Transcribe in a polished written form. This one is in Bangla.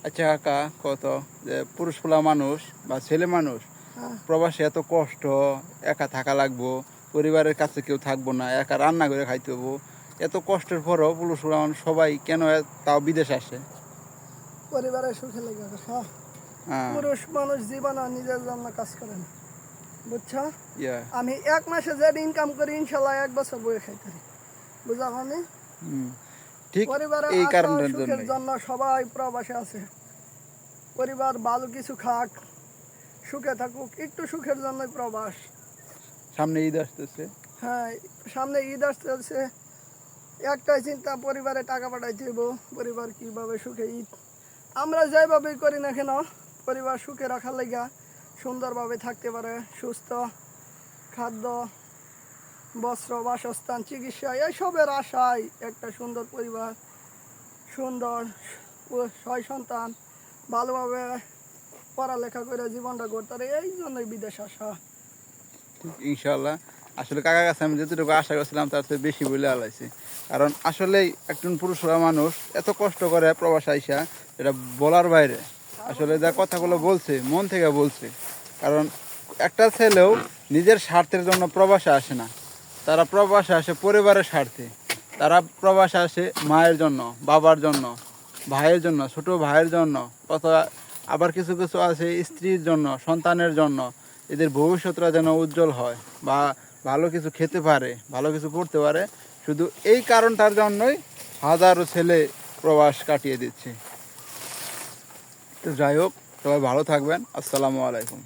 আচ্ছা কাকা, কত যে পুরুষ পোলা মানুষ বা ছেলে মানুষ প্রবাসে এত কষ্ট, একা থাকা লাগবো, পরিবারের কাছে কেউ থাকবো না, একা রান্না করে খাইতে হবো, এত কষ্টের পরও পুরুষ পোলা মানুষ সবাই কেন তাও বিদেশ আসে? পরিবারের সুখে লেগে হ্যাঁ, পুরুষ মানুষ জীবনে নিজের জন্য কাজ করে না, বুঝছো? ইয়া, আমি এক মাসে যে ইনকাম করি ইনশাল্লাহ 1 বছর বয়ে খাইতে পারি, বুঝা মানে? ঠিক পরিবারের এই আশা কারণের সুখের জন্যই। জন্য সবাই প্রবাসে আছে। পরিবার ভালো কিছু খাক, সুখে থাকুক, একটু সুখের জন্যই প্রবাস। সামনে ঈদ আসতেছে। হ্যাঁ, সামনে ঈদ আসতেছে, একটাই চিন্তা, পরিবারে টাকা পাঠাইতে হইব, পরিবার কিভাবে সুখে ঈদ আমরা যেভাবেই করি না কেন পরিবার সুখে রাখার লাগা সুন্দরভাবে থাকতে পারে, সুস্থ খাদ্য, বস্ত্র, বাসস্থান, চিকিৎসা এইসবের আশায় একটা সুন্দর পরিবার, সুন্দর ছয় সন্তান ভালোভাবে পড়ালেখা করে জীবনটা গড়তে পারে, এই জন্যই বিদেশ আসা। ইনশাল্লাহ। আসলে কাকার কাছে আমি যতটুকু আশা করছিলাম তার চেয়ে বেশি বলে আলাইছি। কারণ আসলেই একজন পুরুষ মানুষ এত কষ্ট করে প্রবাস আইসা, এটা বলার বাইরে। আসলে যা কথাগুলো বলছে মন থেকে বলছে। কারণ একটা ছেলেও নিজের স্বার্থের জন্য প্রবাসে আসে না, তারা প্রবাসে আসে পরিবারের স্বার্থে। তারা প্রবাসে আসে মায়ের জন্য, বাবার জন্য, ভাইয়ের জন্য, ছোট ভাইয়ের জন্য, অথবা আবার কিছু কিছু আছে স্ত্রীর জন্য, সন্তানের জন্য, এদের ভবিষ্যৎটা যেন উজ্জ্বল হয় বা ভালো কিছু খেতে পারে, ভালো কিছু করতে পারে। শুধু এই কারণটার জন্যই হাজারো ছেলে প্রবাস কাটিয়ে দিচ্ছে। তো যাই হোক, সবাই ভালো থাকবেন। আসসালামু আলাইকুম।